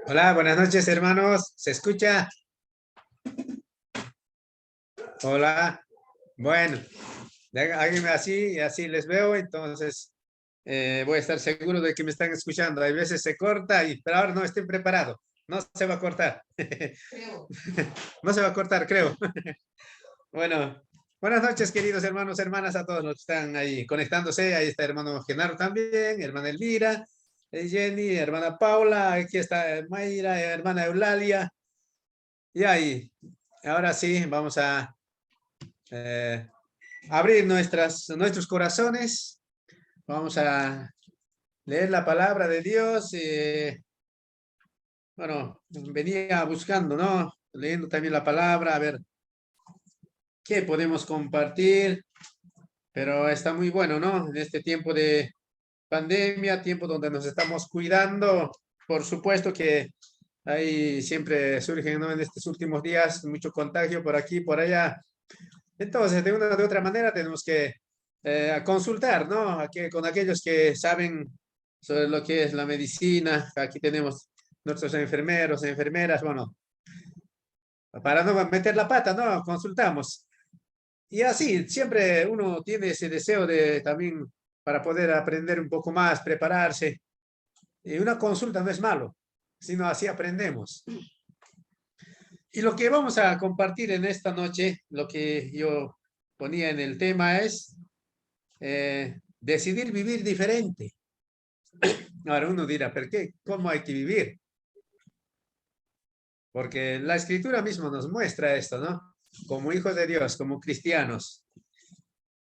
Hola, buenas noches, hermanos. ¿Se escucha? Hola. Bueno, háganme así y así les veo. Entonces, voy a estar seguro de que me están escuchando. Hay veces se corta, pero ahora no estoy preparado. No se va a cortar. Creo. No se va a cortar, creo. Bueno, buenas noches, queridos hermanos, hermanas, a todos los que están ahí conectándose. Ahí está hermano Genaro también, hermana Elvira, Jenny, hermana Paula, aquí está Mayra, hermana Eulalia. Y ahí, ahora sí, vamos a eh, abrir nuestros corazones. Vamos a leer la palabra de Dios. Bueno, venía buscando, ¿no? Leyendo también la palabra, a ver qué podemos compartir, pero está muy bueno, ¿no? En este tiempo de pandemia, tiempo donde nos estamos cuidando, por supuesto que ahí siempre surgen, ¿no? En estos últimos días, mucho contagio por aquí, por allá. Entonces, de una u otra manera tenemos que consultar, ¿no? Con aquellos que saben sobre lo que es la medicina. Aquí tenemos nuestros enfermeros, enfermeras, bueno, para no meter la pata, ¿no? Consultamos. Y así, siempre uno tiene ese deseo de también para poder aprender un poco más, prepararse. Y una consulta no es malo, sino así aprendemos. Y lo que vamos a compartir en esta noche, lo que yo ponía en el tema es decidir vivir diferente. Ahora uno dirá, ¿pero qué? ¿Cómo hay que vivir? Porque la escritura misma nos muestra esto, ¿no? Como hijos de Dios, como cristianos.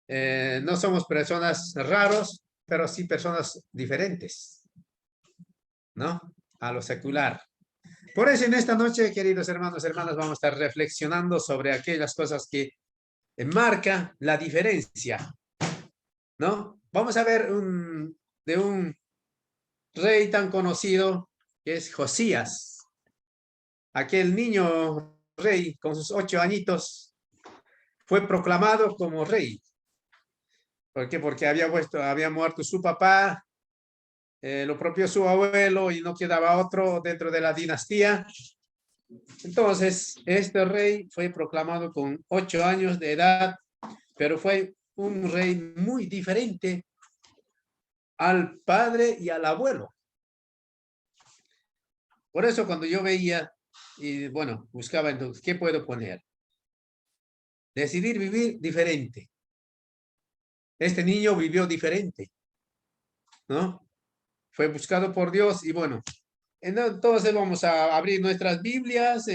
No somos personas raros, pero sí personas diferentes, ¿no? A lo secular. Por eso en esta noche, queridos hermanos, hermanas, vamos a estar reflexionando sobre aquellas cosas que marca la diferencia, ¿no? Vamos a ver de un rey tan conocido que es Josías, aquel niño rey con sus 8 añitos fue proclamado como rey. ¿Por qué? Porque había muerto su papá, lo propio su abuelo y no quedaba otro dentro de la dinastía. Entonces, este rey fue proclamado con 8 años de edad, pero fue un rey muy diferente al padre y al abuelo. Por eso cuando yo veía y bueno, buscaba entonces, ¿qué puedo poner? Decidir vivir diferente. Este niño vivió diferente, ¿no? Fue buscado por Dios y bueno, entonces vamos a abrir nuestras Biblias,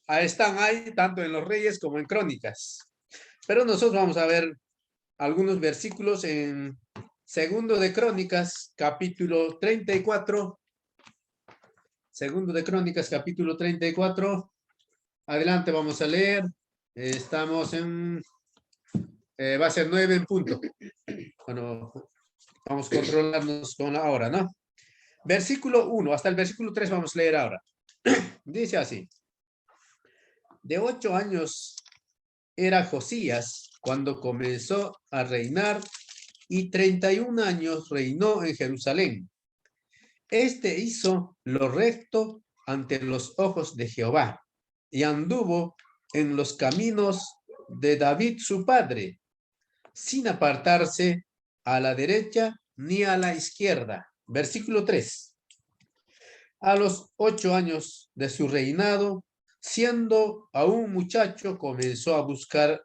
están ahí tanto en los Reyes como en Crónicas. Pero nosotros vamos a ver algunos versículos en Segundo de Crónicas, capítulo 34. Segundo de Crónicas, capítulo 34. Adelante, vamos a leer. Estamos va a ser 9 en punto. Bueno, vamos a controlarnos con la hora, ¿no? Versículo 1, hasta el versículo 3 vamos a leer ahora. Dice así. De 8 años era Josías cuando comenzó a reinar y 31 años reinó en Jerusalén. Este hizo lo recto ante los ojos de Jehová y anduvo en los caminos de David su padre, sin apartarse a la derecha ni a la izquierda. Versículo 3. A los 8 años de su reinado, siendo aún muchacho, comenzó a buscar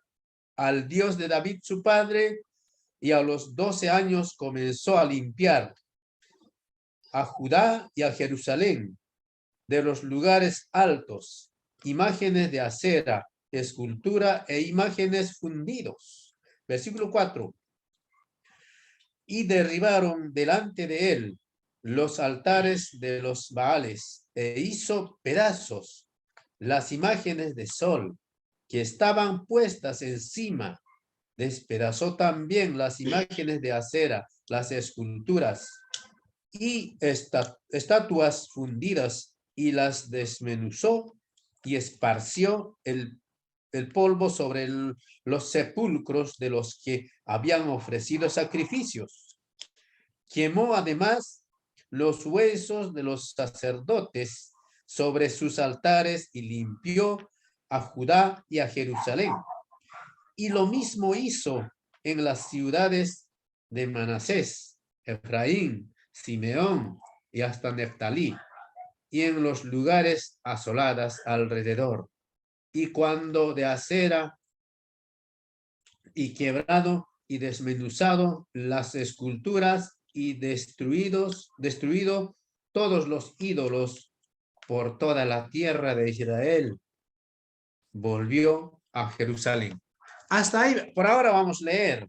al Dios de David su padre, y a los 12 años comenzó a limpiar a Judá y a Jerusalén de los lugares altos, imágenes de acera, escultura e imágenes fundidos. Versículo 4. Y derribaron delante de él los altares de los Baales e hizo pedazos las imágenes de sol que estaban puestas encima. Despedazó también las imágenes de acera, las esculturas y estatuas fundidas y las desmenuzó y esparció el polvo sobre los sepulcros de los que habían ofrecido sacrificios. Quemó además los huesos de los sacerdotes sobre sus altares y limpió a Judá y a Jerusalén. Y lo mismo hizo en las ciudades de Manasés, Efraín, Simeón y hasta Neftalí, y en los lugares asoladas alrededor. Y cuando de acera y quebrado y desmenuzado las esculturas y destruido todos los ídolos por toda la tierra de Israel, volvió a Jerusalén. Hasta ahí, por ahora vamos a leer.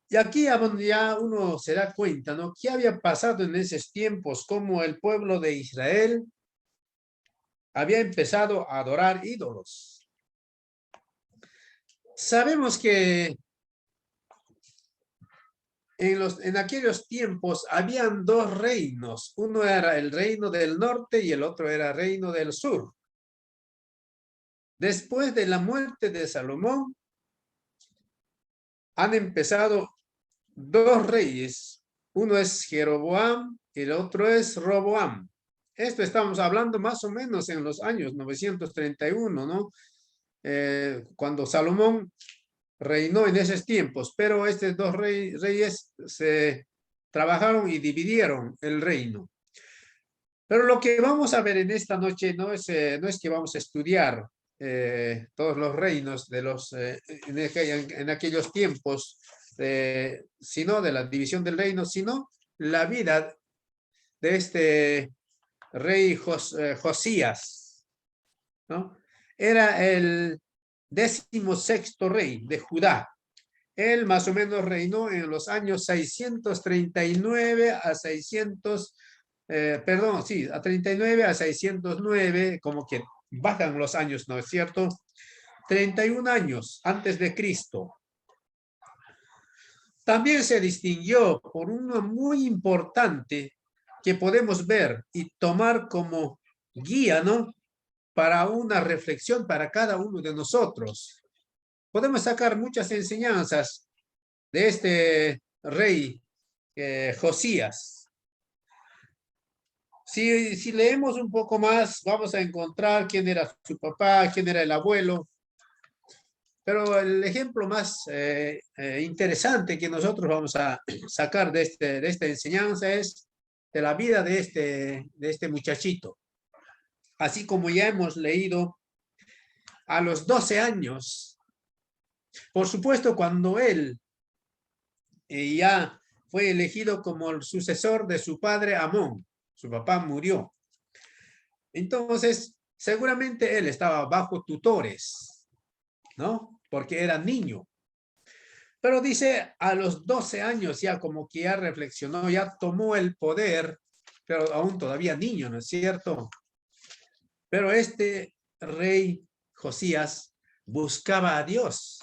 Y aquí ya uno se da cuenta, ¿no? ¿Qué había pasado en esos tiempos? Cómo el pueblo de Israel había empezado a adorar ídolos. Sabemos que en aquellos tiempos habían dos reinos. Uno era el reino del norte y el otro era el reino del sur. Después de la muerte de Salomón, han empezado dos reyes. Uno es Jeroboam y el otro es Roboam. Esto estamos hablando más o menos en los años 931, ¿no? Cuando Salomón reinó en esos tiempos, pero estos dos reyes se trabajaron y dividieron el reino. Pero lo que vamos a ver en esta noche no es que vamos a estudiar todos los reinos de en aquellos tiempos, sino de la división del reino, sino la vida de este rey Josías, ¿no? Era el 16º rey de Judá. Él más o menos reinó en los años 639 a 600, a 39 a 609, como que bajan los años, ¿no es cierto? 31 años antes de Cristo. También se distinguió por uno muy importante que podemos ver y tomar como guía, ¿no? Para una reflexión para cada uno de nosotros. Podemos sacar muchas enseñanzas de este rey Josías. Si leemos un poco más, vamos a encontrar quién era su papá, quién era el abuelo. Pero el ejemplo más interesante que nosotros vamos a sacar de esta enseñanza es de la vida de este muchachito. Así como ya hemos leído, a los 12 años, por supuesto, cuando él ya fue elegido como el sucesor de su padre Amón, su papá murió. Entonces, seguramente él estaba bajo tutores, ¿no? Porque era niño. Pero dice, a los 12 años ya como que ya reflexionó, ya tomó el poder, pero aún todavía niño, ¿no es cierto? Pero este rey Josías buscaba a Dios.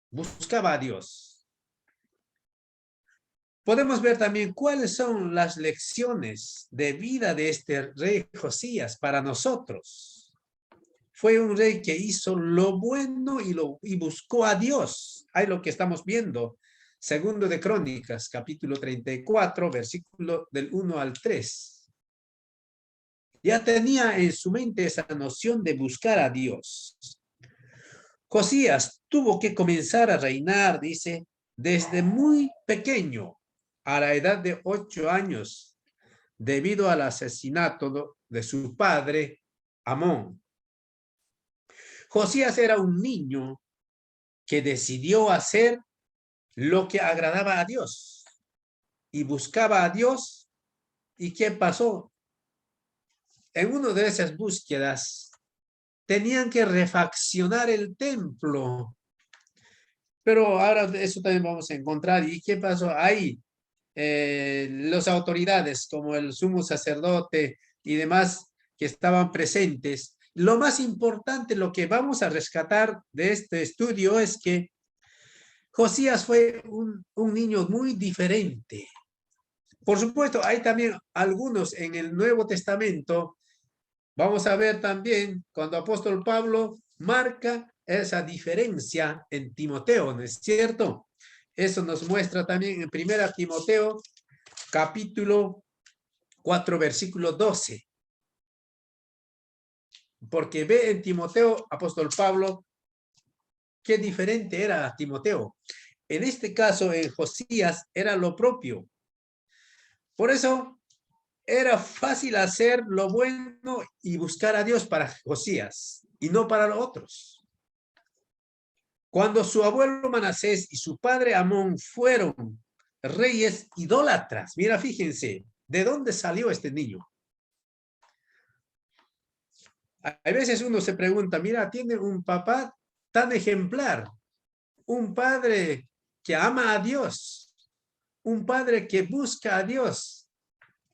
Buscaba a Dios. Podemos ver también cuáles son las lecciones de vida de este rey Josías para nosotros. Fue un rey que hizo lo bueno y buscó a Dios. Ahí lo que estamos viendo. Segundo de Crónicas, capítulo 34, versículo del 1 al 3. Ya tenía en su mente esa noción de buscar a Dios. Josías tuvo que comenzar a reinar, dice, desde muy pequeño, a la edad de 8 años, debido al asesinato de su padre, Amón. Josías era un niño que decidió hacer lo que agradaba a Dios y buscaba a Dios. ¿Y qué pasó? En una de esas búsquedas tenían que refaccionar el templo. Pero ahora eso también vamos a encontrar. ¿Y qué pasó ahí? Las autoridades como el sumo sacerdote y demás que estaban presentes. Lo más importante, lo que vamos a rescatar de este estudio es que Josías fue un niño muy diferente. Por supuesto, hay también algunos en el Nuevo Testamento. Vamos a ver también cuando apóstol Pablo marca esa diferencia en Timoteo, ¿no es cierto? Eso nos muestra también en 1 Timoteo, capítulo 4, versículo 12. Porque ve en Timoteo, apóstol Pablo, qué diferente era Timoteo. En este caso, en Josías, era lo propio. Por eso, era fácil hacer lo bueno y buscar a Dios para Josías, y no para los otros. Cuando su abuelo Manasés y su padre Amón fueron reyes idólatras, mira, fíjense, ¿de dónde salió este niño? Hay veces uno se pregunta, mira, tiene un papá tan ejemplar, un padre que ama a Dios, un padre que busca a Dios,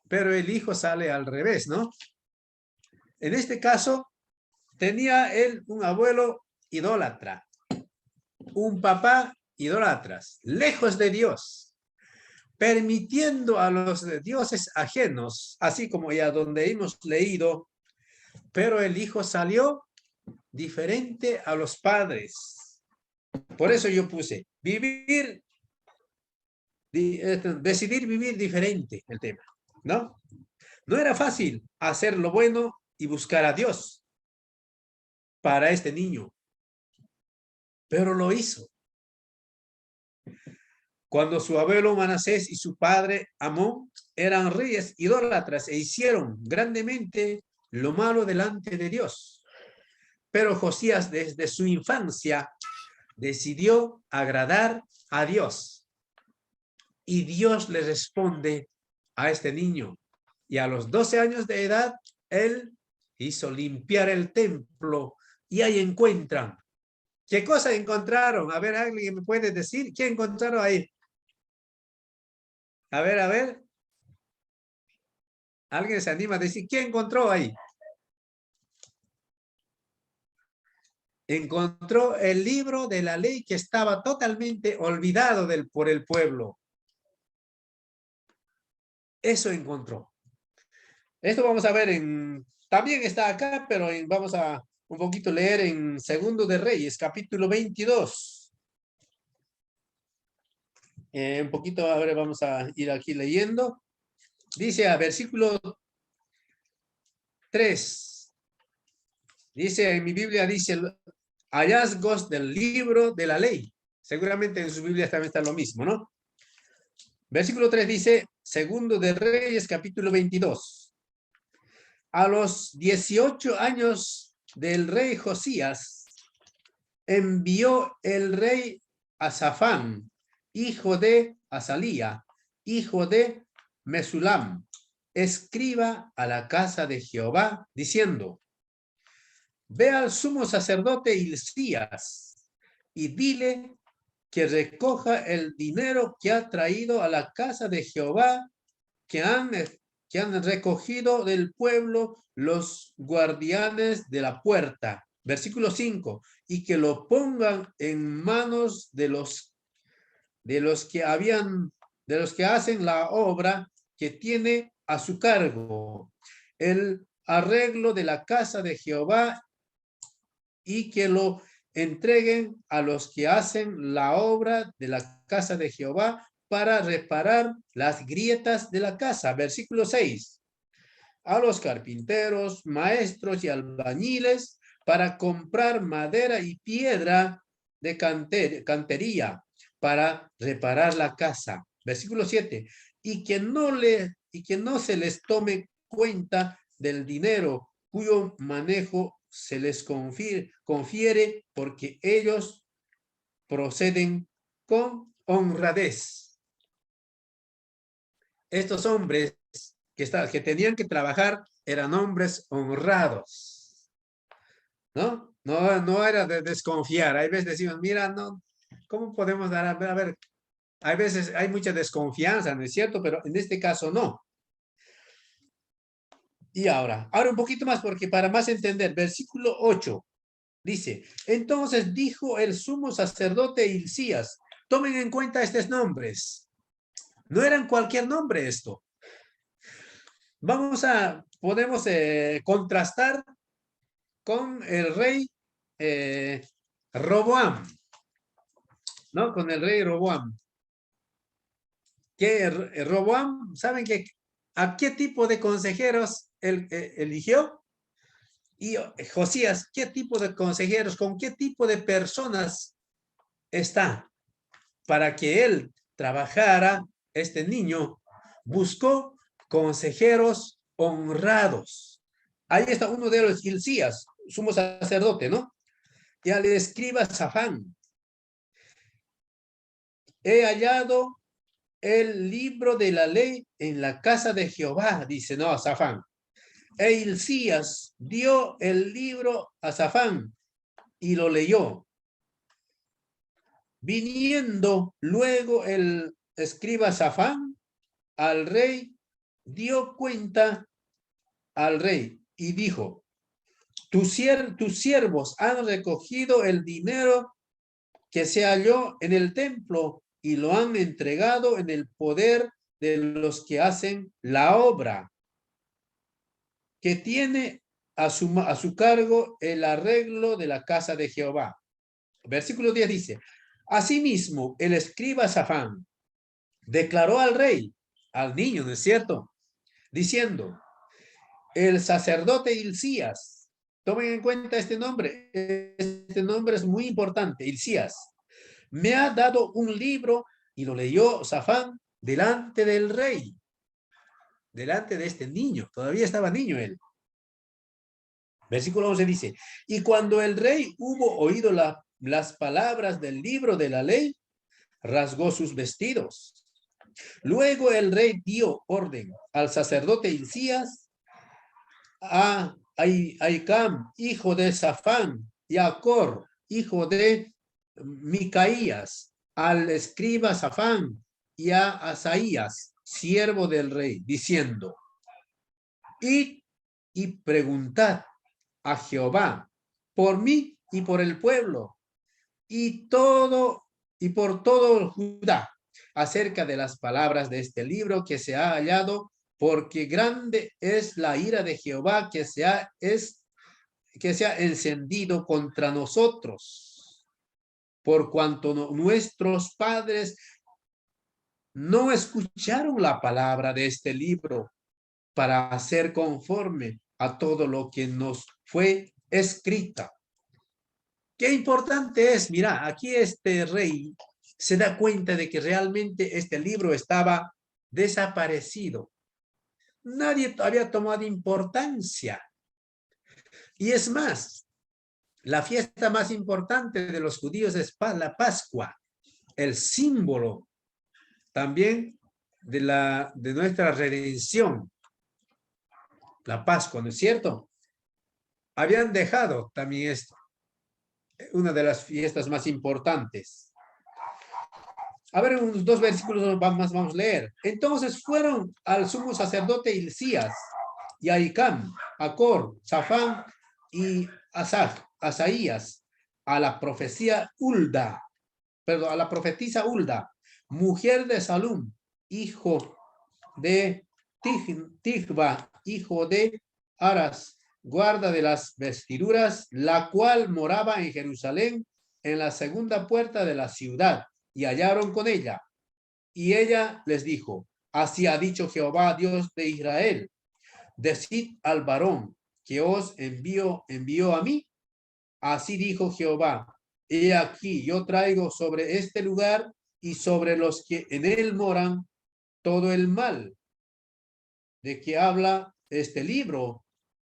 pero el hijo sale al revés, ¿no? En este caso, tenía él un abuelo idólatra, un papá idólatras, lejos de Dios, permitiendo a los dioses ajenos, así como ya donde hemos leído, pero el hijo salió diferente a los padres. Por eso yo puse, decidir vivir diferente, el tema, ¿no? No era fácil hacer lo bueno y buscar a Dios para este niño, pero lo hizo. Cuando su abuelo Manasés y su padre Amón eran reyes idólatras e hicieron grandemente lo malo delante de Dios. Pero Josías desde su infancia decidió agradar a Dios. Y Dios le responde a este niño. Y a los 12 años de edad, él hizo limpiar el templo y ahí encuentran. ¿Qué cosa encontraron? A ver, ¿alguien me puede decir qué encontraron ahí? A ver. ¿Alguien se anima a decir qué encontró ahí? Encontró el libro de la ley que estaba totalmente olvidado por el pueblo. Eso encontró. Esto vamos a ver también está acá, pero vamos a un poquito leer en Segundo de Reyes, capítulo 22. Un poquito, ahora vamos a ir aquí leyendo. Dice a versículo 3. Dice en mi Biblia, dice hallazgos del libro de la ley. Seguramente en su Biblia también está lo mismo, ¿no? Versículo 3 dice, Segundo de Reyes, capítulo 22. A los 18 años del rey Josías, envió el rey Asafán, hijo de Azalía, hijo de Mesulam, escriba a la casa de Jehová, diciendo, ve al sumo sacerdote Hilcías y dile que recoja el dinero que ha traído a la casa de Jehová, que han recogido del pueblo los guardianes de la puerta. Versículo 5, y que lo pongan en manos de los que hacen la obra que tiene a su cargo, el arreglo de la casa de Jehová, y que lo entreguen a los que hacen la obra de la casa de Jehová para reparar las grietas de la casa. Versículo 6. A los carpinteros, maestros y albañiles para comprar madera y piedra de cantería para reparar la casa. Versículo 7. Y que no se les tome cuenta del dinero cuyo manejo se les confiere porque ellos proceden con honradez. Estos hombres que tenían que trabajar eran hombres honrados, ¿no? No era de desconfiar. Hay veces decimos, mira, no, ¿cómo podemos dar? A ver, hay veces hay mucha desconfianza, ¿no es cierto? Pero en este caso no. Y ahora un poquito más, porque para más entender, versículo 8 dice, entonces dijo el sumo sacerdote Hilcías, tomen en cuenta estos nombres. No eran cualquier nombre esto. Podemos contrastar con el rey Roboam, ¿no? Con el rey Roboam. que Roboam, ¿saben a qué tipo de consejeros él eligió? Y Josías, ¿qué tipo de consejeros, con qué tipo de personas está? Para que él trabajara, este niño buscó consejeros honrados. Ahí está uno de los Hilcías, sumo sacerdote, ¿no? Y al escriba Safán, he hallado el libro de la ley en la casa de Jehová, dice, no, Safán. E Hilcías dio el libro a Safán y lo leyó. Viniendo luego el escriba Safán al rey, dio cuenta al rey y dijo, tus siervos han recogido el dinero que se halló en el templo y lo han entregado en el poder de los que hacen la obra, que tiene a su cargo el arreglo de la casa de Jehová. Versículo 10 dice, asimismo el escriba Safán declaró al rey, al niño, ¿no es cierto? Diciendo, el sacerdote Hilcías, tomen en cuenta este nombre es muy importante, Hilcías, me ha dado un libro y lo leyó Safán delante del rey, delante de este niño, todavía estaba niño él. Versículo 11 dice, y cuando el rey hubo oído las palabras del libro de la ley, rasgó sus vestidos. Luego el rey dio orden al sacerdote Hilcías, a Aicam, hijo de Safán, y a Cor, hijo de Micaías, al escriba Safán y a Asaías, siervo del rey, diciendo, id y preguntad a Jehová por mí y por el pueblo y por todo Judá acerca de las palabras de este libro que se ha hallado, porque grande es la ira de Jehová que se ha encendido contra nosotros, por cuanto nuestros padres no escucharon la palabra de este libro para hacer conforme a todo lo que nos fue escrita. Qué importante es, mira, aquí este rey se da cuenta de que realmente este libro estaba desaparecido. Nadie había tomado importancia. Y es más, la fiesta más importante de los judíos es la Pascua, el símbolo también de nuestra redención. La Pascua, ¿no es cierto? Habían dejado también esto, una de las fiestas más importantes. A ver, unos 2 versículos más vamos a leer. Entonces fueron al sumo sacerdote Hilcías y a Icam, a Cor, Safán y Asaías, a la profecía Hulda, perdón, a la profetisa Hulda, mujer de Salum, hijo de Tigba, hijo de Aras, guarda de las vestiduras, la cual moraba en Jerusalén, en la segunda puerta de la ciudad, y hallaron con ella. Y ella les dijo, así ha dicho Jehová, Dios de Israel, decid al varón que os envió a mí, así dijo Jehová, he aquí yo traigo sobre este lugar y sobre los que en él moran todo el mal de que habla este libro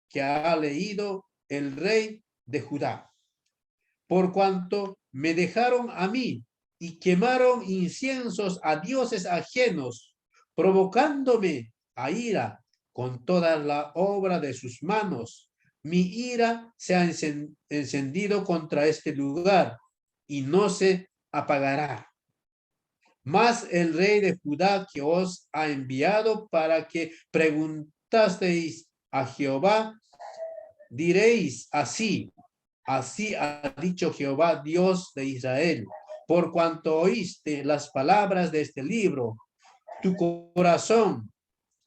que ha leído el rey de Judá. Por cuanto me dejaron a mí y quemaron inciensos a dioses ajenos, provocándome a ira con toda la obra de sus manos. Mi ira se ha encendido contra este lugar y no se apagará. Mas el rey de Judá que os ha enviado para que preguntasteis a Jehová, diréis así ha dicho Jehová, Dios de Israel, por cuanto oíste las palabras de este libro, tu corazón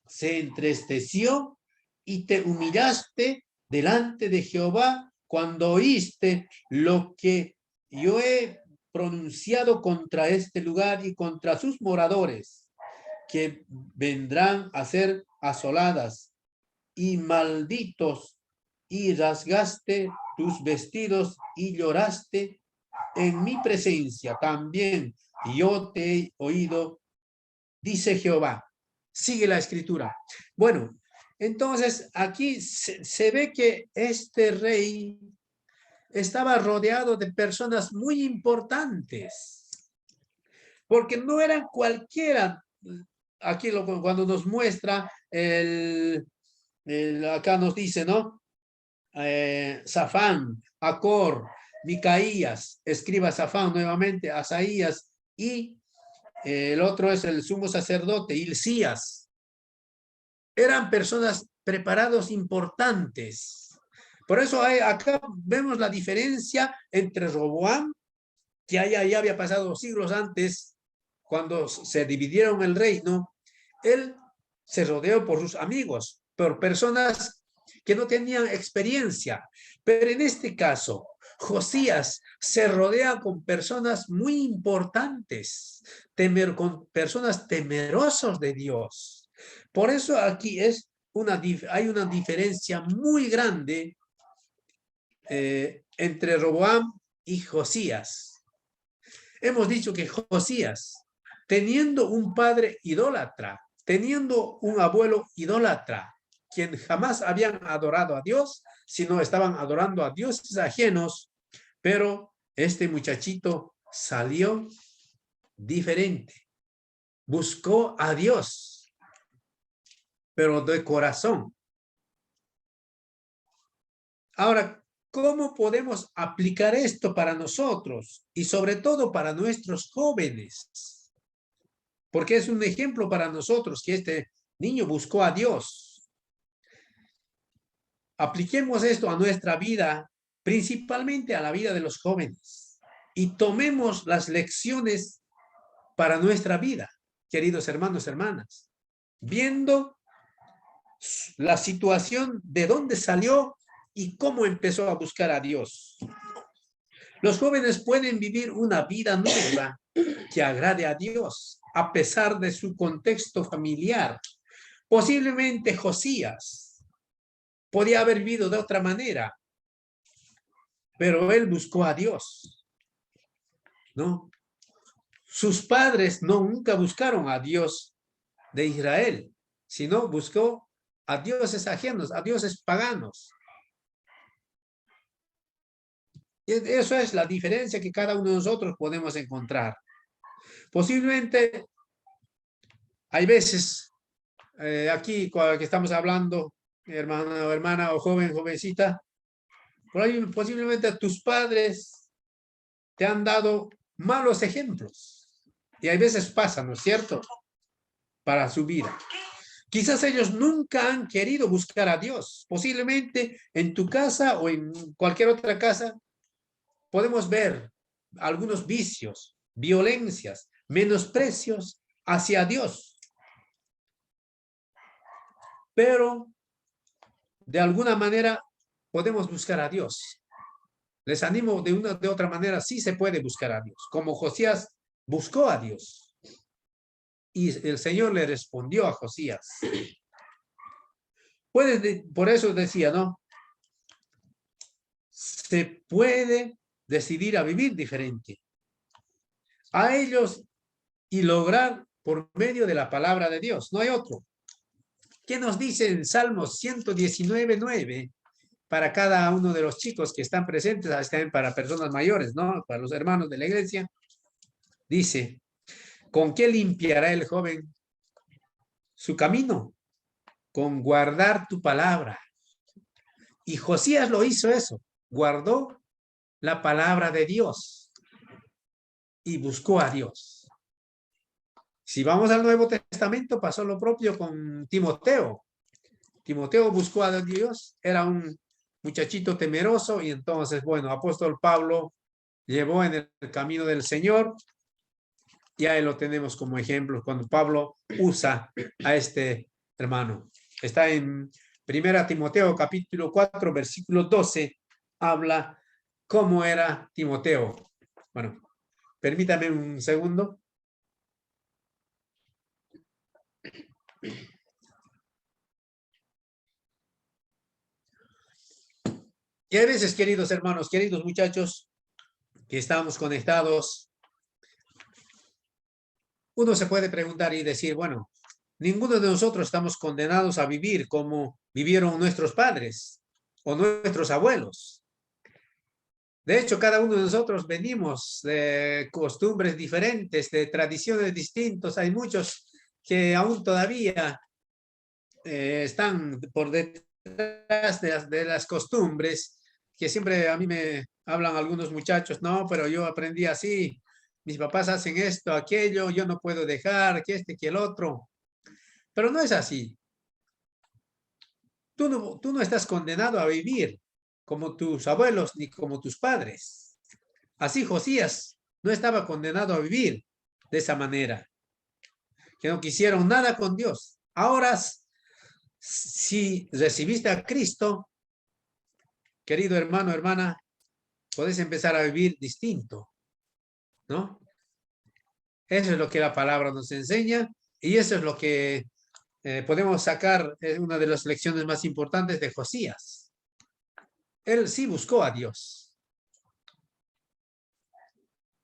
se entristeció y te humillaste delante de Jehová cuando oíste lo que yo he pronunciado contra este lugar y contra sus moradores. que vendrán a ser asoladas, y malditos, y rasgaste tus vestidos y lloraste en mi presencia. También yo te he oído, dice Jehová. Sigue la escritura. Bueno, entonces aquí se ve que este rey estaba rodeado de personas muy importantes, porque no eran cualquiera. Aquí cuando nos muestra acá nos dice, ¿no? Safán, Acor, Micaías, escriba Safán nuevamente, Asaías, y el otro es el sumo sacerdote, Hilcías. Eran personas preparados importantes. Por eso acá vemos la diferencia entre Roboam, que ya había pasado siglos antes, cuando se dividieron el reino. Él se rodeó por sus amigos, por personas que no tenían experiencia. Pero en este caso, Josías se rodea con personas muy importantes, con personas temerosas de Dios. Por eso aquí hay una diferencia muy grande entre Roboam y Josías. Hemos dicho que Josías, teniendo un padre idólatra, teniendo un abuelo idólatra, quien jamás habían adorado a Dios, sino estaban adorando a dioses ajenos, pero este muchachito salió diferente, buscó a Dios, pero de corazón. Ahora, ¿cómo podemos aplicar esto para nosotros y sobre todo para nuestros jóvenes? Porque es un ejemplo para nosotros que este niño buscó a Dios. Apliquemos esto a nuestra vida, principalmente a la vida de los jóvenes, y tomemos las lecciones para nuestra vida, queridos hermanos, hermanas, viendo la situación de dónde salió y cómo empezó a buscar a Dios. Los jóvenes pueden vivir una vida nueva que agrade a Dios, a pesar de su contexto familiar. Posiblemente Josías podía haber vivido de otra manera, pero él buscó a Dios, ¿no? Sus padres nunca buscaron a Dios de Israel, sino buscó a dioses ajenos, a dioses paganos. Y eso es la diferencia que cada uno de nosotros podemos encontrar. Posiblemente hay veces aquí que estamos hablando, hermana o hermana o joven, jovencita, por ahí posiblemente tus padres te han dado malos ejemplos. Y hay veces pasa, ¿no es cierto? Para su vida. Quizás ellos nunca han querido buscar a Dios. Posiblemente en tu casa o en cualquier otra casa podemos ver algunos vicios, violencias, menosprecios hacia Dios. Pero de alguna manera podemos buscar a Dios. Les animo de otra manera, sí se puede buscar a Dios. Como Josías buscó a Dios. Y el Señor le respondió a Josías. Por eso decía, ¿no? Se puede decidir a vivir diferente. A ellos y lograr por medio de la palabra de Dios. No hay otro. ¿Qué nos dice en Salmos 119:9? Para cada uno de los chicos que están presentes, también para personas mayores, ¿no? Para los hermanos de la iglesia. Dice, ¿con qué limpiará el joven su camino? Con guardar tu palabra. Y Josías lo hizo eso. Guardó la palabra de Dios y buscó a Dios. Si vamos al Nuevo Testamento, pasó lo propio con Timoteo. Timoteo buscó a Dios, era un muchachito temeroso y entonces, bueno, apóstol Pablo llevó en el camino del Señor y ahí lo tenemos como ejemplo cuando Pablo usa a este hermano. Está en 1 Timoteo capítulo 4, versículo 12, habla cómo era Timoteo. Bueno, permítame un segundo. Y a veces, queridos hermanos, queridos muchachos, que estamos conectados, uno se puede preguntar y decir, bueno, ninguno de nosotros estamos condenados a vivir como vivieron nuestros padres o nuestros abuelos. De hecho, cada uno de nosotros venimos de costumbres diferentes, de tradiciones distintas. Hay muchos que aún todavía están por detrás de las costumbres, que siempre a mí me hablan algunos muchachos, no, pero yo aprendí así, mis papás hacen esto, aquello, yo no puedo dejar que este, que el otro. Pero no es así. Tú no estás condenado a vivir como tus abuelos ni como tus padres. Así Josías no estaba condenado a vivir de esa manera, que no quisieron nada con Dios. Ahora, si recibiste a Cristo, querido hermano, hermana, puedes empezar a vivir distinto, ¿no? Eso es lo que la palabra nos enseña y eso es lo que podemos sacar, es una de las lecciones más importantes de Josías. Él sí buscó a Dios.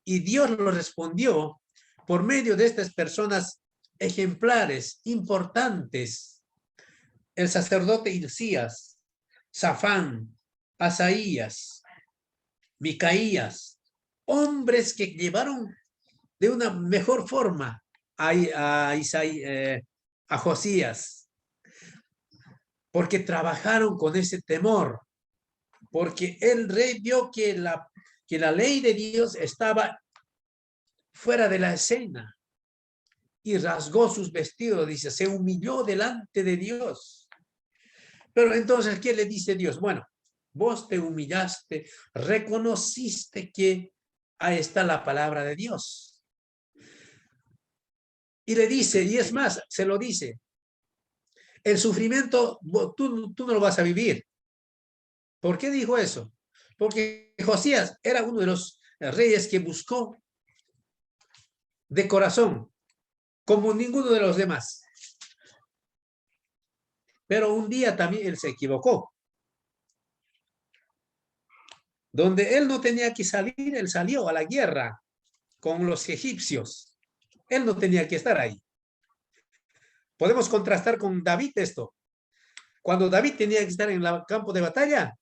Y Dios lo respondió por medio de estas personas ejemplares, importantes. El sacerdote Hilcías, Safán, Asaías, Micaías, hombres que llevaron de una mejor forma a Josías, porque trabajaron con ese temor, porque el rey vio que la ley de Dios estaba fuera de la escena y rasgó sus vestidos, dice, se humilló delante de Dios. Pero entonces, ¿qué le dice Dios? Bueno, vos te humillaste, reconociste que ahí está la palabra de Dios. Y le dice, y es más, se lo dice, el sufrimiento tú no lo vas a vivir. ¿Por qué dijo eso? Porque Josías era uno de los reyes que buscó de corazón, como ninguno de los demás. Pero un día también él se equivocó. Donde él no tenía que salir, él salió a la guerra con los egipcios. Él no tenía que estar ahí. Podemos contrastar con David esto. Cuando David tenía que estar en el campo de batalla,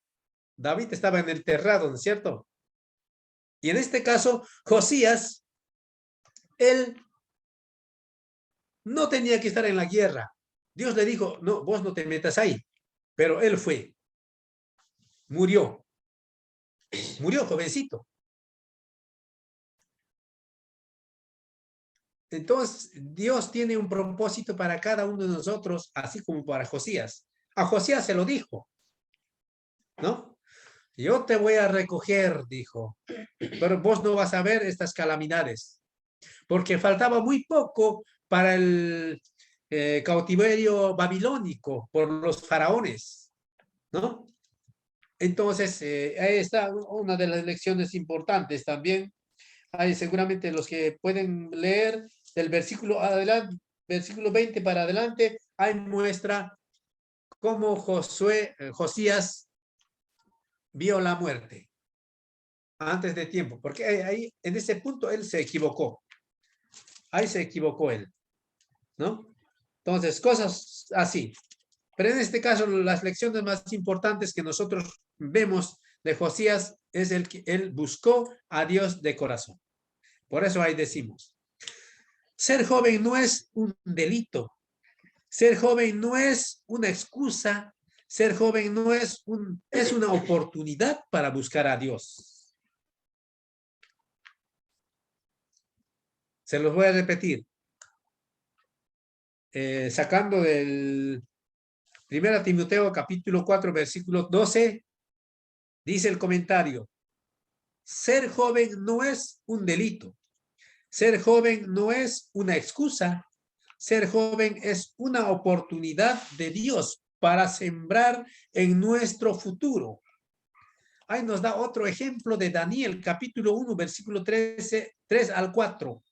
David estaba en el terrado, ¿no es cierto? Y en este caso, Josías, él no tenía que estar en la guerra. Dios le dijo, no, vos no te metas ahí. Pero él fue. Murió. Murió jovencito. Entonces, Dios tiene un propósito para cada uno de nosotros, así como para Josías. A Josías se lo dijo, ¿no? Yo te voy a recoger, dijo, pero vos no vas a ver estas calamidades, porque faltaba muy poco para el cautiverio babilónico por los faraones, ¿no? Entonces, ahí está una de las lecciones importantes también. Hay seguramente los que pueden leer del versículo adelante, versículo 20 para adelante, hay muestra cómo Josías vio la muerte antes de tiempo, porque ahí en ese punto él se equivocó. Ahí se equivocó él, ¿no? Entonces, cosas así. Pero en este caso, las lecciones más importantes que nosotros vemos de Josías es el que él buscó a Dios de corazón. Por eso ahí decimos, ser joven no es un delito, ser joven no es una excusa, ser joven no es es una oportunidad para buscar a Dios. Se los voy a repetir. Sacando del 1 Timoteo capítulo 4, versículo 12, dice el comentario, ser joven no es un delito, ser joven no es una excusa, ser joven es una oportunidad de Dios para sembrar en nuestro futuro. Ahí nos da otro ejemplo de Daniel, capítulo 1, versículo 13, 3 al 4.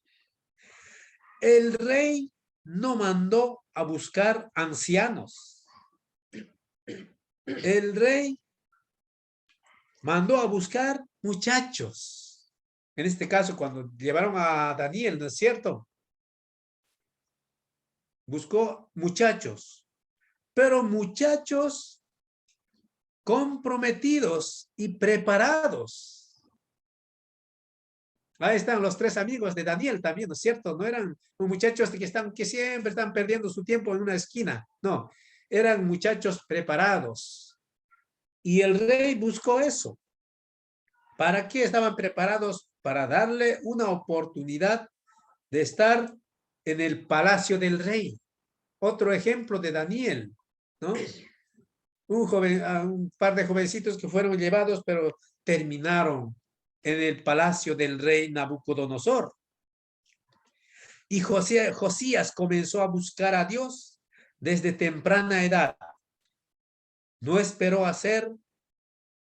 El rey no mandó a buscar ancianos. El rey mandó a buscar muchachos. En este caso, cuando llevaron a Daniel, ¿no es cierto? Buscó muchachos, pero muchachos comprometidos y preparados. Ahí están los tres amigos de Daniel también, ¿no es cierto? No eran muchachos que siempre están perdiendo su tiempo en una esquina. No, eran muchachos preparados. Y el rey buscó eso. ¿Para qué estaban preparados? Para darle una oportunidad de estar en el palacio del rey. Otro ejemplo de Daniel, ¿no? Un par de jovencitos que fueron llevados, pero terminaron en el palacio del rey Nabucodonosor. Y Josías comenzó a buscar a Dios desde temprana edad. No esperó a ser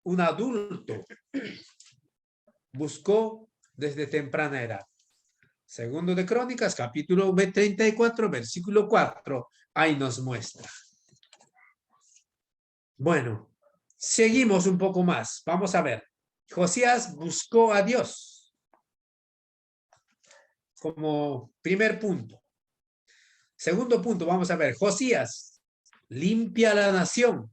un adulto. Buscó desde temprana edad. Segundo de Crónicas, capítulo 34, versículo 4. Ahí nos muestra. Bueno, seguimos un poco más. Vamos a ver. Josías buscó a Dios como primer punto. Segundo punto, vamos a ver. Josías limpia la nación.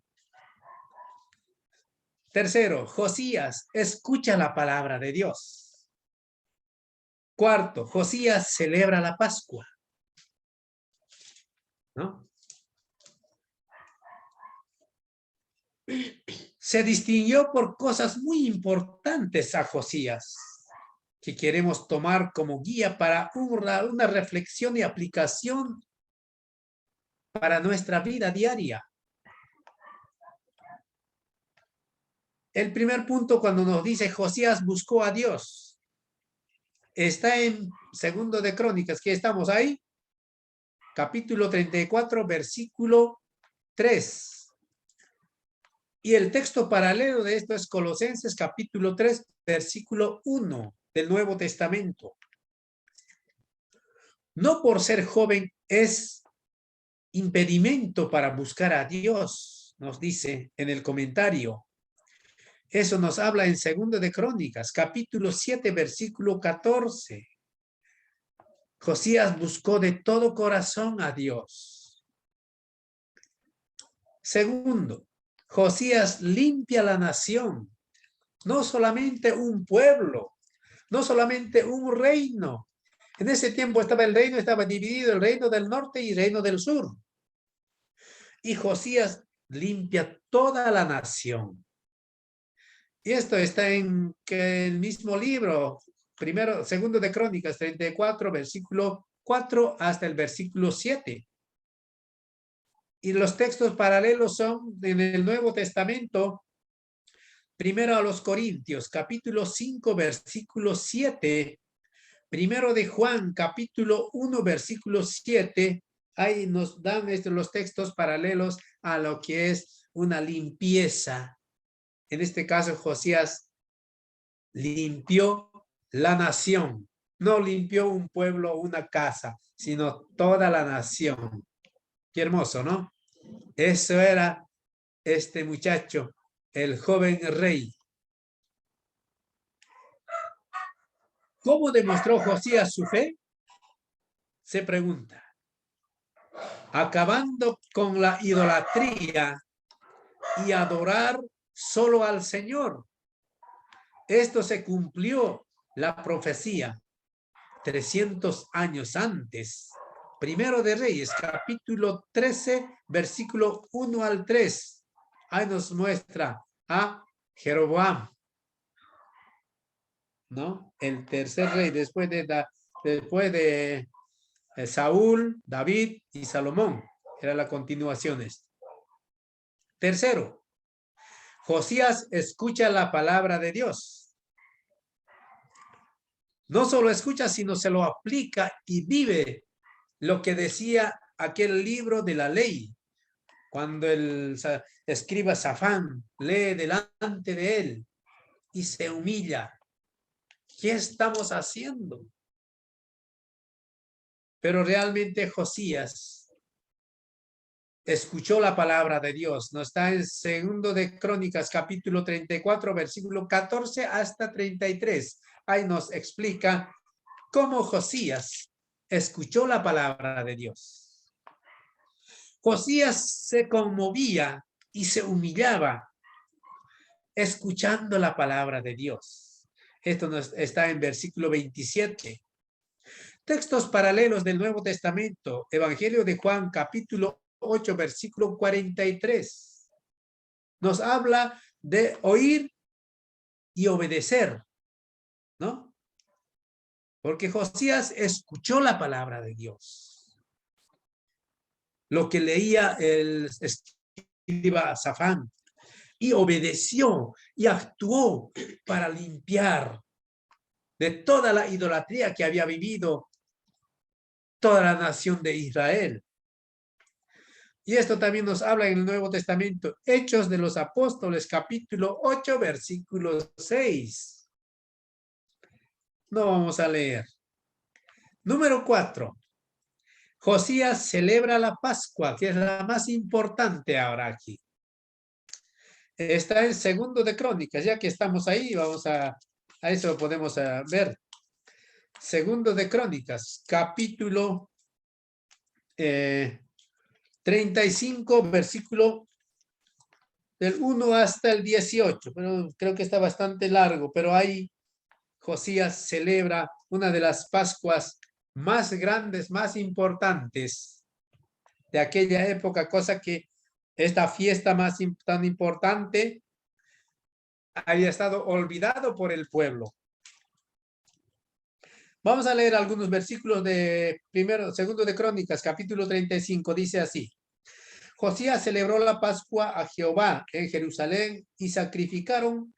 Tercero, Josías escucha la palabra de Dios. Cuarto, Josías celebra la Pascua. ¿No? Se distinguió por cosas muy importantes a Josías, que queremos tomar como guía para una reflexión y aplicación para nuestra vida diaria. El primer punto, cuando nos dice Josías buscó a Dios, está en Segundo de Crónicas, que estamos ahí, capítulo 34, versículo 3. Y el texto paralelo de esto es Colosenses capítulo 3, versículo 1 del Nuevo Testamento. No por ser joven es impedimento para buscar a Dios, nos dice en el comentario. Eso nos habla en Segundo de Crónicas, capítulo 7, versículo 14. Josías buscó de todo corazón a Dios. Segundo, Josías limpia la nación, no solamente un pueblo, no solamente un reino. En ese tiempo el reino estaba dividido, el reino del norte y el reino del sur. Y Josías limpia toda la nación. Y esto está en el mismo libro, Segundo de Crónicas, 34, versículo 4 hasta el versículo 7. Y los textos paralelos son en el Nuevo Testamento, primero a los Corintios, capítulo 5, versículo 7, primero de Juan, capítulo 1, versículo 7, ahí nos dan los textos paralelos a lo que es una limpieza. En este caso, Josías limpió la nación, no limpió un pueblo o una casa, sino toda la nación. Qué hermoso, ¿no? Eso era este muchacho, el joven rey. ¿Cómo demostró Josías su fe? Se pregunta. Acabando con la idolatría y adorar solo al Señor. Esto se cumplió la profecía 300 años antes. Primero de Reyes, capítulo 13, versículo 1 al 3. Ahí nos muestra a Jeroboam, ¿no? El tercer rey después de Saúl, David y Salomón. Era la continuación. Tercero, Josías escucha la palabra de Dios. No solo escucha, sino se lo aplica y vive lo que decía aquel libro de la ley. Cuando el escriba Safán lee delante de él y se humilla. ¿Qué estamos haciendo? Pero realmente Josías escuchó la palabra de Dios. No está en segundo de Crónicas, capítulo 34, versículo 14 hasta 33. Ahí nos explica cómo Josías escuchó la palabra de Dios. Josías se conmovía y se humillaba escuchando la palabra de Dios. Esto está en versículo 27. Textos paralelos del Nuevo Testamento, Evangelio de Juan, capítulo 8, versículo 43. Nos habla de oír y obedecer, ¿no? Porque Josías escuchó la palabra de Dios. Lo que leía el escriba Safán, y obedeció y actuó para limpiar de toda la idolatría que había vivido toda la nación de Israel. Y esto también nos habla en el Nuevo Testamento, Hechos de los Apóstoles, capítulo 8, versículo 6. No vamos a leer. Número 4. Josías celebra la Pascua, que es la más importante ahora aquí. Está en segundo de Crónicas, ya que estamos ahí, vamos a eso podemos ver. Segundo de Crónicas, capítulo 35, versículo del 1 hasta el 18. Pero creo que está bastante largo, pero ahí Josías celebra una de las Pascuas más grandes, más importantes de aquella época, cosa que esta fiesta tan importante había estado olvidado por el pueblo. Vamos a leer algunos versículos de segundo de Crónicas, capítulo 35, dice así. Josías celebró la Pascua a Jehová en Jerusalén y sacrificaron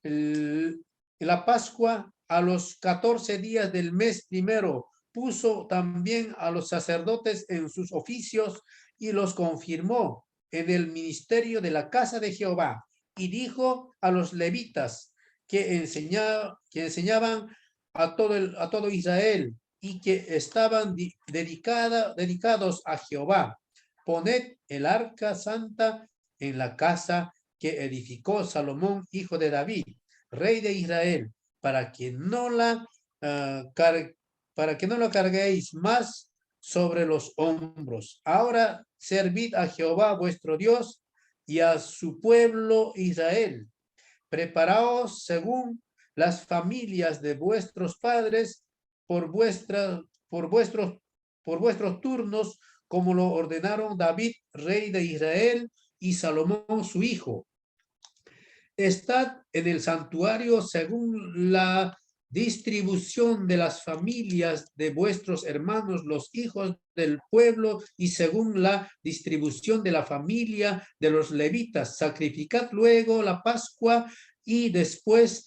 la Pascua a los 14 días del mes primero. Puso también a los sacerdotes en sus oficios y los confirmó en el ministerio de la casa de Jehová. Y dijo a los levitas que enseñaban a todo Israel y que estaban dedicados a Jehová: poned el arca santa en la casa que edificó Salomón, hijo de David, rey de Israel, para que no la carguéis más sobre los hombros. Ahora servid a Jehová vuestro Dios y a su pueblo Israel. Preparaos según las familias de vuestros padres por vuestros turnos, como lo ordenaron David, rey de Israel, y Salomón, su hijo. Estad en el santuario según la distribución de las familias de vuestros hermanos, los hijos del pueblo, y según la distribución de la familia de los levitas. Sacrificad luego la Pascua y después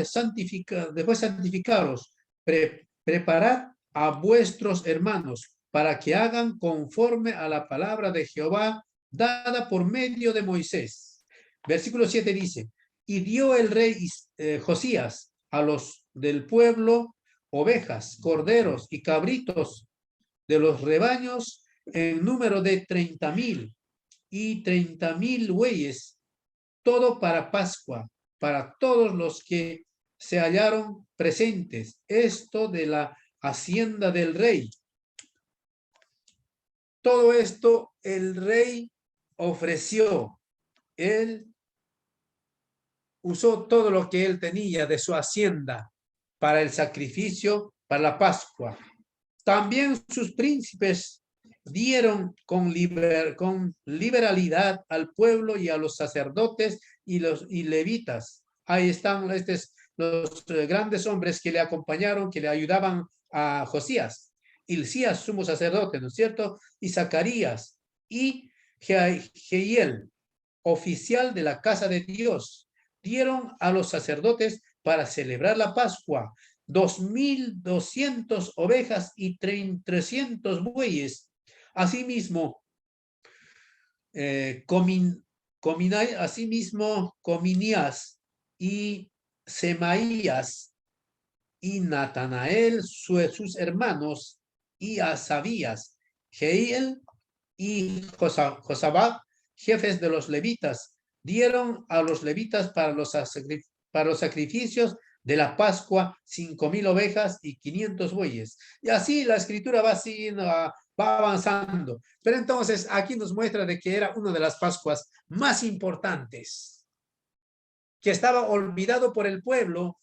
santificaros, preparad a vuestros hermanos para que hagan conforme a la palabra de Jehová dada por medio de Moisés. Versículo 7 dice: y dio el rey Josías a los del pueblo ovejas, corderos y cabritos de los rebaños en número de 30,000 y 30,000 bueyes, todo para Pascua, para todos los que se hallaron presentes. Esto de la hacienda del rey. Todo esto el rey ofreció. Él usó todo lo que él tenía de su hacienda para el sacrificio, para la Pascua. También sus príncipes dieron con liberalidad al pueblo y a los sacerdotes y levitas. Ahí están los grandes hombres que le acompañaron, que le ayudaban a Josías. Hilcías, sumo sacerdote, ¿no es cierto? Y Zacarías y Jehiel, oficial de la casa de Dios, dieron a los sacerdotes para celebrar la Pascua 2,200 ovejas y 300 bueyes. Asimismo, Cominías y Semaías y Natanael, sus hermanos, y Asabías, Jehiel y Josabad, jefes de los levitas, dieron a los levitas para los sacrificios de la Pascua 5,000 ovejas y 500 bueyes. Y así la escritura va siguiendo, va avanzando. Pero entonces aquí nos muestra de que era una de las Pascuas más importantes, que estaba olvidado por el pueblo.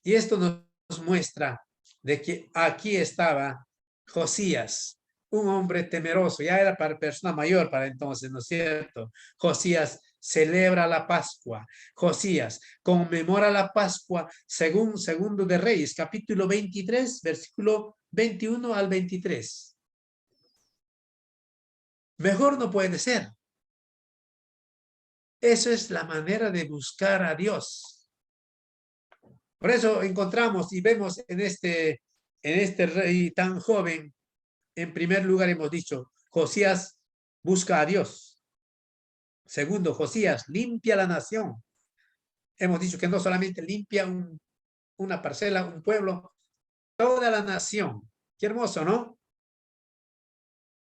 Y esto nos muestra de que aquí estaba Josías, un hombre temeroso, ya era para persona mayor para entonces, ¿no es cierto? Josías celebra la Pascua. Josías conmemora la Pascua según Segundo de Reyes, capítulo 23, versículo 21 al 23. Mejor no puede ser. Eso es la manera de buscar a Dios. Por eso encontramos y vemos en este rey tan joven, en primer lugar hemos dicho, Josías busca a Dios. Segundo, Josías limpia la nación. Hemos dicho que no solamente limpia una parcela, un pueblo, toda la nación. Qué hermoso, ¿no?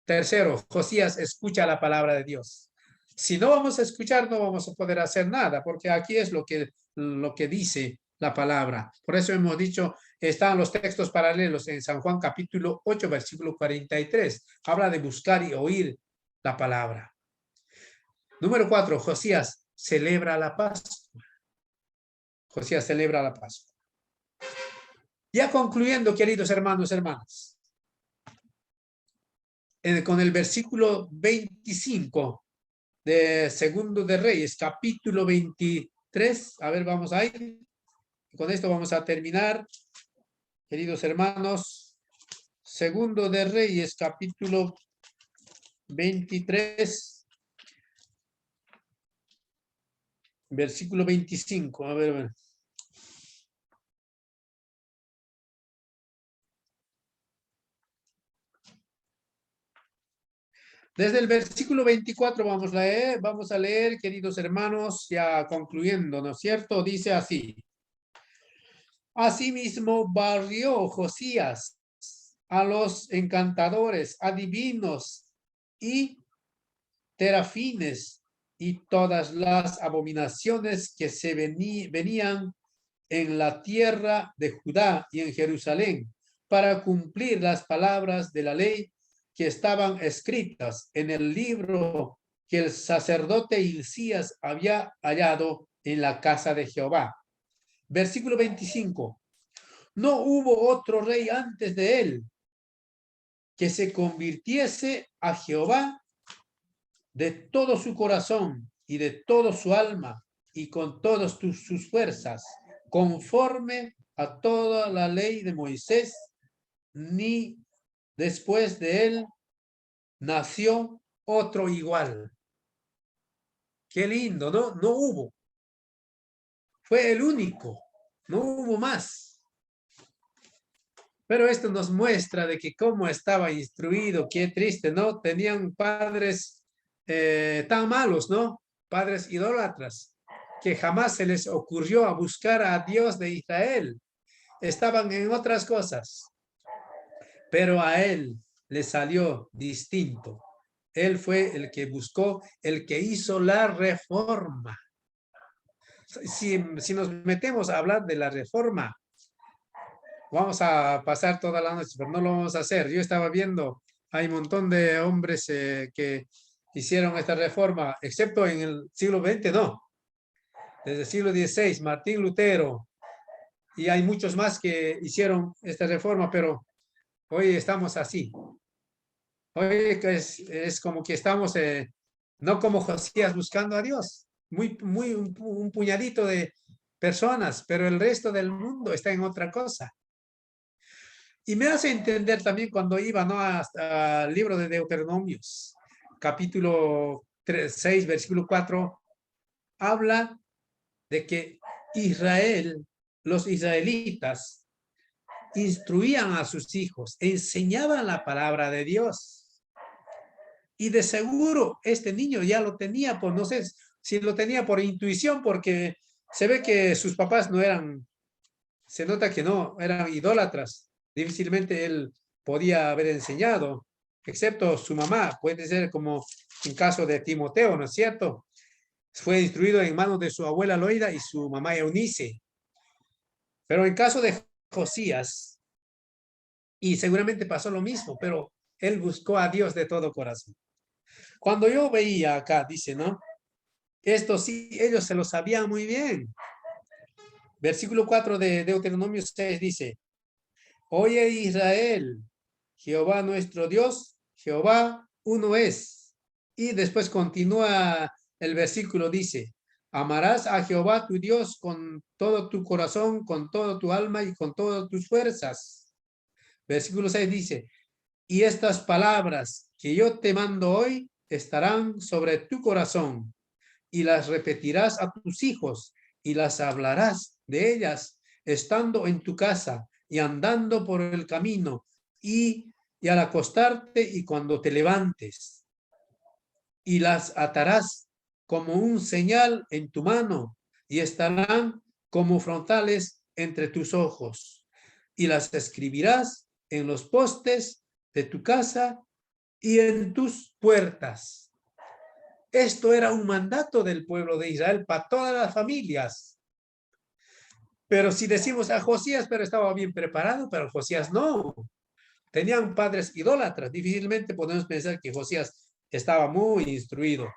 Tercero, Josías escucha la palabra de Dios. Si no vamos a escuchar, no vamos a poder hacer nada, porque aquí es lo que dice la palabra. Por eso hemos dicho, están los textos paralelos en San Juan capítulo 8, versículo 43. Habla de buscar y oír la palabra. Número 4, Josías celebra la Pascua. Josías celebra la Pascua. Ya concluyendo, queridos hermanos, hermanas, con el versículo 25 de Segundo de Reyes, capítulo 23. A ver, vamos ahí. Con esto vamos a terminar, queridos hermanos. Segundo de Reyes, capítulo 23, versículo 25. A ver. Desde el versículo 24 vamos a leer, queridos hermanos, ya concluyendo, ¿no es cierto? Dice así. Asimismo barrió Josías a los encantadores, adivinos y terafines y todas las abominaciones que se venían en la tierra de Judá y en Jerusalén para cumplir las palabras de la ley que estaban escritas en el libro que el sacerdote Hilcías había hallado en la casa de Jehová. Versículo 25. No hubo otro rey antes de él que se convirtiese a Jehová de todo su corazón y de todo su alma y con todas sus fuerzas, conforme a toda la ley de Moisés, ni después de él nació otro igual. Qué lindo, ¿no? No hubo. Fue el único. No hubo más. Pero esto nos muestra de que cómo estaba instruido, qué triste, ¿no? Tenían padres tan malos, ¿no? Padres idólatras, que jamás se les ocurrió a buscar a Dios de Israel. Estaban en otras cosas. Pero a él le salió distinto. Él fue el que buscó, el que hizo la reforma. Si nos metemos a hablar de la reforma, vamos a pasar toda la noche, pero no lo vamos a hacer. Yo estaba viendo, hay un montón de hombres que hicieron esta reforma, excepto en el siglo XX, no. Desde el siglo XVI, Martín Lutero, y hay muchos más que hicieron esta reforma, pero hoy estamos así. Hoy es como que estamos, no como Josías buscando a Dios, muy un puñadito de personas, pero el resto del mundo está en otra cosa. Y me hace entender también cuando iba, ¿no? Hasta el libro de Deuteronomios, capítulo 6, versículo 4, habla de que los israelitas, instruían a sus hijos, enseñaban la palabra de Dios. Y de seguro este niño ya lo tenía por, no sé si lo tenía por intuición, porque se ve que sus papás no eran se nota que no, eran idólatras. Difícilmente él podía haber enseñado, excepto su mamá. Puede ser como en caso de Timoteo, ¿no es cierto? Fue instruido en manos de su abuela Loida y su mamá Eunice. Pero en caso de Josías, y seguramente pasó lo mismo, pero él buscó a Dios de todo corazón. Cuando yo veía acá, dice, ¿no? Esto sí, ellos se lo sabían muy bien. Versículo 4 de Deuteronomio 6 dice, oye Israel, Jehová nuestro Dios, Jehová uno es. Y después continúa el versículo, dice, amarás a Jehová tu Dios con todo tu corazón, con toda tu alma y con todas tus fuerzas. Versículo 6 dice, y estas palabras que yo te mando hoy estarán sobre tu corazón y las repetirás a tus hijos y las hablarás de ellas estando en tu casa y andando por el camino y al acostarte y cuando te levantes. Y las atarás como un señal en tu mano y estarán como frontales entre tus ojos. Y las escribirás en los postes de tu casa y en tus puertas. Esto era un mandato del pueblo de Israel para todas las familias. Pero si decimos a Josías, pero estaba bien preparado, pero Josías no. Tenían padres idólatras. Difícilmente podemos pensar que Josías estaba muy instruido.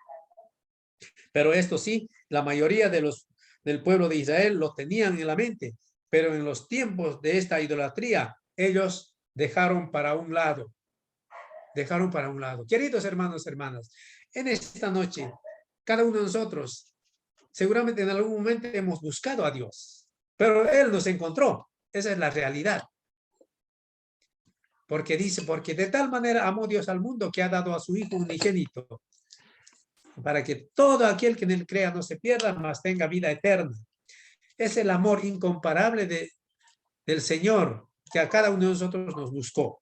Pero esto sí, la mayoría del pueblo de Israel lo tenían en la mente. Pero en los tiempos de esta idolatría, ellos dejaron para un lado. Dejaron para un lado. Queridos hermanos, hermanas, en esta noche, cada uno de nosotros, seguramente en algún momento hemos buscado a Dios, pero Él nos encontró. Esa es la realidad. Porque dice, porque de tal manera amó Dios al mundo que ha dado a su Hijo unigénito, para que todo aquel que en Él crea no se pierda, mas tenga vida eterna. Es el amor incomparable del Señor que a cada uno de nosotros nos buscó.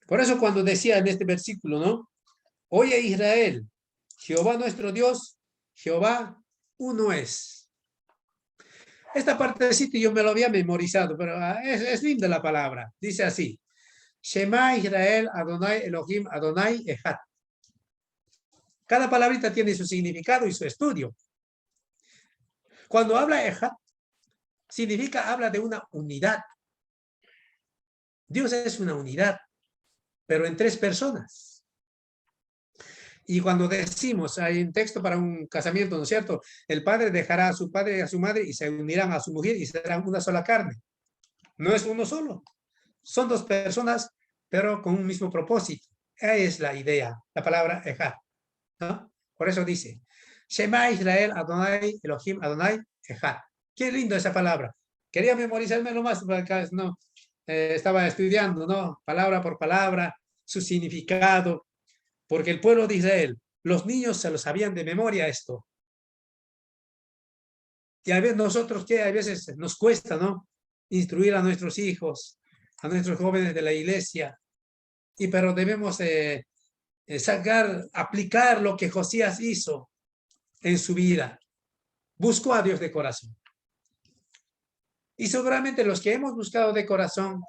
Por eso cuando decía en este versículo, ¿no? Oye Israel, Jehová nuestro Dios, Jehová uno es. Esta partecita yo me lo había memorizado, pero es linda la palabra. Dice así, Shema Israel, Adonai Elohim, Adonai Echad. Cada palabrita tiene su significado y su estudio. Cuando habla Echad, significa, habla de una unidad. Dios es una unidad, pero en tres personas. Y cuando decimos, hay un texto para un casamiento, ¿no es cierto? El padre dejará a su padre y a su madre y se unirán a su mujer y serán una sola carne. No es uno solo. Son dos personas, pero con un mismo propósito. Esa es la idea, la palabra Echad, ¿no? Por eso dice, Shema Israel, Adonai, Elohim, Adonai, Echad. Qué lindo esa palabra. Quería memorizármelo más, porque no, estaba estudiando, ¿no? Palabra por palabra, su significado, porque el pueblo de Israel, los niños se lo sabían de memoria esto. Y a veces nosotros, que a veces nos cuesta, ¿no? Instruir a nuestros hijos, a nuestros jóvenes de la iglesia, pero debemos aplicar lo que Josías hizo en su vida. Buscó a Dios de corazón. Y seguramente los que hemos buscado de corazón,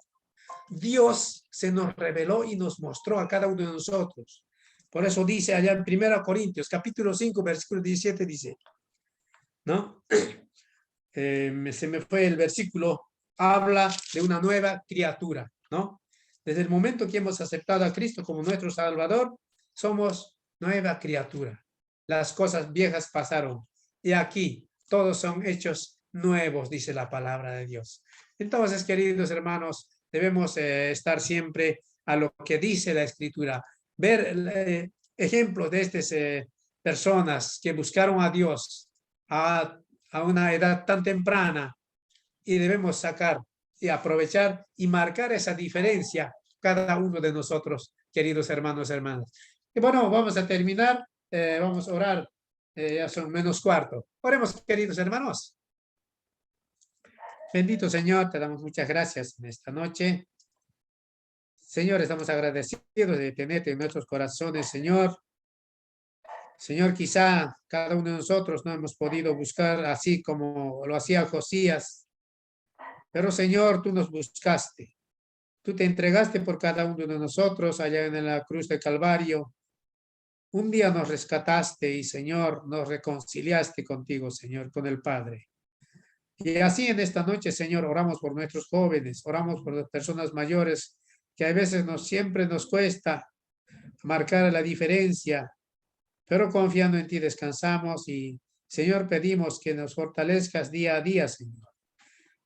Dios se nos reveló y nos mostró a cada uno de nosotros. Por eso dice allá en 1 Corintios, capítulo 5, versículo 17, dice, ¿no? Se me fue el versículo, habla de una nueva criatura, ¿no? Desde el momento que hemos aceptado a Cristo como nuestro Salvador, somos nueva criatura. Las cosas viejas pasaron y aquí todos son hechos nuevos, dice la palabra de Dios. Entonces, queridos hermanos, debemos estar siempre a lo que dice la Escritura, ver ejemplos de estas personas que buscaron a Dios a una edad tan temprana y debemos sacar y aprovechar y marcar esa diferencia cada uno de nosotros, queridos hermanos y hermanas. Y bueno, vamos a terminar, vamos a orar, ya son menos cuarto. Oremos, queridos hermanos. Bendito Señor, te damos muchas gracias en esta noche. Señor, estamos agradecidos de tenerte en nuestros corazones, Señor. Señor, quizá cada uno de nosotros no hemos podido buscar así como lo hacía Josías, Pero Señor, tú nos buscaste. Tú te entregaste por cada uno de nosotros allá en la cruz de Calvario. Un día nos rescataste y, Señor, nos reconciliaste contigo, Señor, con el Padre. Y así en esta noche, Señor, oramos por nuestros jóvenes, oramos por las personas mayores, que a veces siempre nos cuesta marcar la diferencia, pero confiando en ti descansamos y, Señor, pedimos que nos fortalezcas día a día, Señor.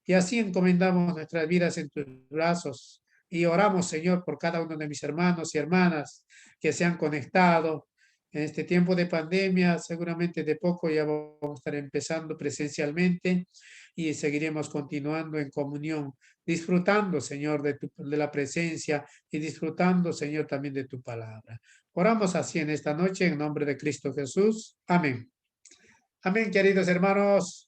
Y así encomendamos nuestras vidas en tus brazos y oramos, Señor, por cada uno de mis hermanos y hermanas que se han conectado en este tiempo de pandemia. Seguramente de poco ya vamos a estar empezando presencialmente y seguiremos continuando en comunión, disfrutando, Señor, de la presencia y disfrutando, Señor, también de tu palabra. Oramos así en esta noche en nombre de Cristo Jesús. Amén. Amén, queridos hermanos.